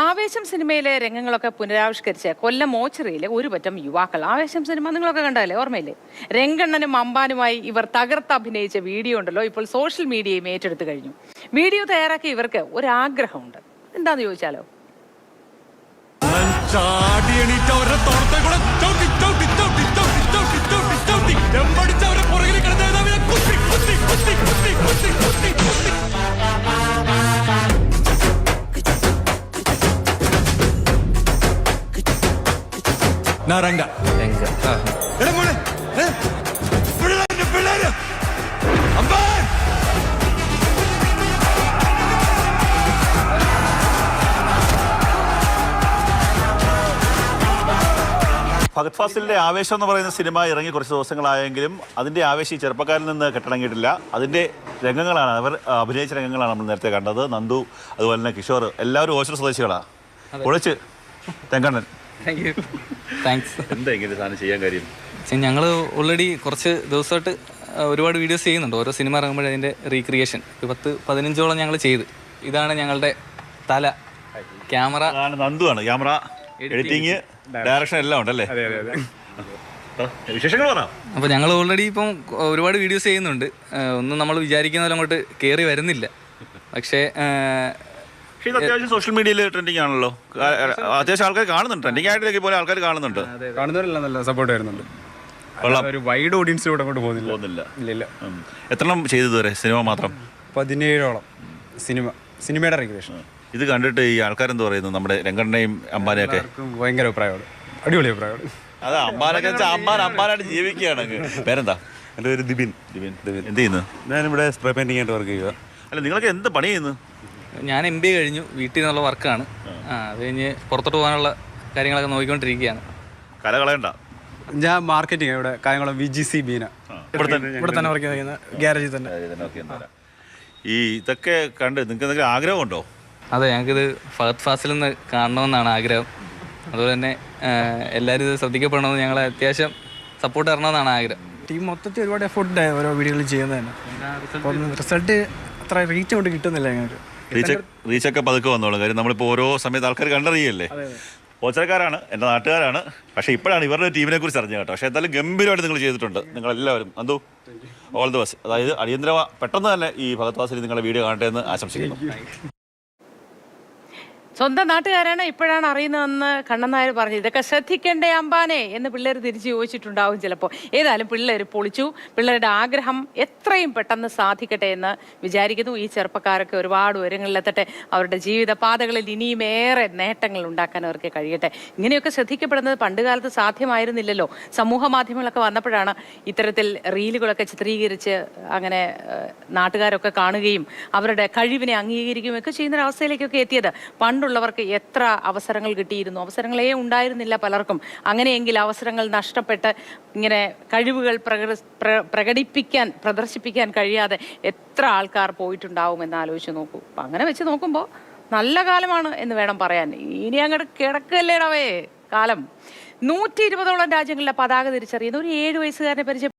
ആവേശം സിനിമയിലെ രംഗങ്ങളൊക്കെ പുനരാവിഷ്കരിച്ച് കൊല്ലം മോച്ചറിയിലെ ഒരു പറ്റം യുവാക്കൾ. ആവേശം സിനിമ നിങ്ങളൊക്കെ കണ്ടല്ലേ, ഓർമ്മയില്ലേ? രംഗണ്ണനും അമ്പാനുമായി ഇവർ തകർത്ത് അഭിനയിച്ച വീഡിയോ ഉണ്ടല്ലോ, ഇപ്പോൾ സോഷ്യൽ മീഡിയയും ഏറ്റെടുത്തു കഴിഞ്ഞു. വീഡിയോ തയ്യാറാക്കിയ ഇവർക്ക് ഒരാഗ്രഹമുണ്ട്. എന്താന്ന് ചോദിച്ചാലോ? Naranga. ഫഹദ് ഫാസിലിന്റെ ആവേശം എന്ന് പറയുന്ന സിനിമ ഇറങ്ങി കുറച്ച് ദിവസങ്ങളായെങ്കിലും അതിന്റെ ആവേശം ചെറുപ്പക്കാരിൽ നിന്ന് കെട്ടടങ്ങിയിട്ടില്ല. അതിന്റെ രംഗങ്ങളാണ്, അവർ അഭിനയിച്ച രംഗങ്ങളാണ് നമ്മൾ നേരത്തെ കണ്ടത്. നന്ദു, അതുപോലെ തന്നെ കിഷോർ, എല്ലാവരും ഓശർ സ്വദേശികളാണ്. പൊളിച്ച് രംഗണ്ണൻ. എന്താ ഇങ്ങനെ സാധനം ചെയ്യാൻ കാര്യം? ഞങ്ങൾ ഓൾറെഡി കുറച്ച് ദിവസമായിട്ട് ഒരുപാട് വീഡിയോസ് ചെയ്യുന്നുണ്ട്. ഓരോ സിനിമ ഇറങ്ങുമ്പോഴേ അതിൻ്റെ റീക്രിയേഷൻ 10-15ഓളം ഞങ്ങൾ ചെയ്ത്. ഇതാണ് ഞങ്ങളുടെ തല. ക്യാമറ നന്ദുവാണ്. ക്യാമറ, എഡിറ്റിങ്, ഡയറക്ഷൻ എല്ലാം ഉണ്ടല്ലേ? വിശേഷങ്ങൾ പറ. അപ്പോൾ ഞങ്ങൾ ഓൾറെഡി ഇപ്പം ഒരുപാട് വീഡിയോസ് ചെയ്യുന്നുണ്ട്. ഒന്നും നമ്മൾ വിചാരിക്കുന്ന പോലെ അങ്ങോട്ട് കയറി വരുന്നില്ല. പക്ഷേ ഇത് അത്യാവശ്യം സോഷ്യൽ മീഡിയയിൽ ട്രെൻഡിങ് ആണല്ലോ. അത്യാവശ്യം ആൾക്കാർ കാണുന്നുണ്ട്. ട്രെൻഡിങ് ആയിട്ടൊക്കെ പോലെ ആൾക്കാർ കാണുന്നുണ്ട്. കാണുന്നവരെല്ലാം നല്ല സപ്പോർട്ട് വരുന്നുണ്ട്. ഒരു വൈഡ് ഓഡിയൻസിലൂടെ അങ്ങോട്ട് പോകുന്നില്ല. ഇല്ല. എത്രണ്ണം ചെയ്തത് വരെ സിനിമ മാത്രം? 17ഓളം സിനിമയുടെ റെഗുലേഷൻ. ഇത് കണ്ടിട്ട് ഈ ആൾക്കാരെന്ത് പറയുന്നു? നമ്മുടെ രംഗണ്ണയും അമ്പാനെയൊക്കെ ഭയങ്കര അഭിപ്രായമാണ്, അടിപൊളി അഭിപ്രായമാണ്. അതെ, അമ്പാനൊക്കെ അമ്പാനായിട്ട് ജീവിക്കുകയാണ്. പേരെന്താ? എൻ്റെ പേര് ദിബിൻ. എന്ത് ചെയ്യുന്നു? ഞാനിവിടെ സ്പ്രേ പെയിന്റിംഗ് ആയിട്ട് വർക്ക് ചെയ്യുക. അല്ല, നിങ്ങളൊക്കെ എന്ത് പണി ചെയ്യുന്നു? ഞാൻ MBA കഴിഞ്ഞു. വീട്ടിൽ നിന്നുള്ള വർക്കാണ്. അത് കഴിഞ്ഞ് പുറത്തോട്ട് പോകാനുള്ള കാര്യങ്ങളൊക്കെ നോക്കിക്കൊണ്ടിരിക്കുകയാണ്. കല കളയണ്ട. ഞാൻ മാർക്കറ്റിംഗ് ഇവിടെ കായംകുളം VGC ബീന. ഇവിടെ തന്നെ വർക്ക് ചെയ്യുന്ന ഗ്യാരേജിൽ തന്നെ. ഈ ഇതൊക്കെ കണ്ട് നിങ്ങൾക്ക് എന്തെങ്കിലും ആഗ്രഹമുണ്ടോ? അതെ, ഞങ്ങൾക്കിത് ഫഹദ് ഫാസിലിന്ന് കാണണമെന്നാണ് ആഗ്രഹം. അതുപോലെ തന്നെ എല്ലാവരും ഇത് ശ്രദ്ധിക്കപ്പെടണമെന്ന് ഞങ്ങളെ അത്യാവശ്യം സപ്പോർട്ട് തരണമെന്നാണ് ആഗ്രഹം. ടീം മൊത്തത്തിൽ ഒരുപാട് എഫോർട്ട് ഓരോ വീഡിയോകൾ ചെയ്യുന്നത് തന്നെ. റിസൾട്ട് അത്ര റീച്ച് കൊണ്ട് കിട്ടുന്നില്ല ഞങ്ങൾക്ക്. റീച്ചൊക്കെ പതുക്കെ വന്നോളും. കാര്യം നമ്മളിപ്പോൾ ഓരോ സമയത്ത് ആൾക്കാർ കണ്ടറിയല്ലേ. ഓച്ചരക്കാരാണ്, എൻ്റെ നാട്ടുകാരാണ്. പക്ഷേ ഇപ്പോഴാണ് ഇവരുടെ ടീമിനെ കുറിച്ച് അറിഞ്ഞത് കേട്ടോ. പക്ഷേ എന്തായാലും ഗംഭീരമായിട്ട് നിങ്ങൾ ചെയ്തിട്ടുണ്ട്, നിങ്ങളെല്ലാവരും. അന്തോ ഓൾ ദി ബെസ്റ്റ്. അതായത് അടിയന്തര പെട്ടെന്ന് തന്നെ ഈ ഫഹദ് ഫാസിൽ നിങ്ങളുടെ വീഡിയോ കാണട്ടെ എന്ന് ആശംസിക്കുന്നു. സ്വന്തം നാട്ടുകാരാണ്, ഇപ്പോഴാണ് അറിയുന്നതെന്ന് കണ്ണൻ നായർ പറഞ്ഞു. ഇതൊക്കെ ശ്രദ്ധിക്കണ്ടേ അമ്പാനെ എന്ന് പിള്ളേർ തിരിച്ച് ചോദിച്ചിട്ടുണ്ടാവും ചിലപ്പോൾ. ഏതായാലും പിള്ളേർ പൊളിച്ചു. പിള്ളേരുടെ ആഗ്രഹം എത്രയും പെട്ടെന്ന് സാധിക്കട്ടെ എന്ന് വിചാരിക്കുന്നു. ഈ ചെറുപ്പക്കാരൊക്കെ ഒരുപാട് ഉയരങ്ങളിലെത്തട്ടെ. അവരുടെ ജീവിത പാതകളിൽ ഇനിയും ഏറെ നേട്ടങ്ങൾ ഉണ്ടാക്കാൻ അവർക്ക് കഴിയട്ടെ. ഇങ്ങനെയൊക്കെ ശ്രദ്ധിക്കപ്പെടുന്നത് പണ്ടുകാലത്ത് സാധ്യമായിരുന്നില്ലല്ലോ. സമൂഹ മാധ്യമങ്ങളൊക്കെ വന്നപ്പോഴാണ് ഇത്തരത്തിൽ റീലുകളൊക്കെ ചിത്രീകരിച്ച് അങ്ങനെ നാട്ടുകാരൊക്കെ കാണുകയും അവരുടെ കഴിവിനെ അംഗീകരിക്കുകയൊക്കെ ചെയ്യുന്നൊരവസ്ഥയിലേക്കൊക്കെ എത്തിയത്. പണ്ടുള്ളവർക്ക് എത്ര അവസരങ്ങൾ കിട്ടിയിരുന്നു, അവസരങ്ങളേ ഉണ്ടായിരുന്നില്ല പലർക്കും. അങ്ങനെയെങ്കിൽ അവസരങ്ങൾ നഷ്ടപ്പെട്ട് ഇങ്ങനെ കഴിവുകൾ പ്രദർശിപ്പിക്കാൻ കഴിയാതെ എത്ര ആൾക്കാർ പോയിട്ടുണ്ടാവുമെന്ന് ആലോചിച്ച് നോക്കൂ. അപ്പം അങ്ങനെ വെച്ച് നോക്കുമ്പോൾ നല്ല കാലമാണ് എന്ന് വേണം പറയാൻ. ഇനി അങ്ങോട്ട് കിടക്കല്ലേടവേ കാലം. 120ഓളം രാജ്യങ്ങളിലെ പതാക തിരിച്ചറിയുന്ന ഒരു 7 വയസ്സുകാരനെ പരിചയം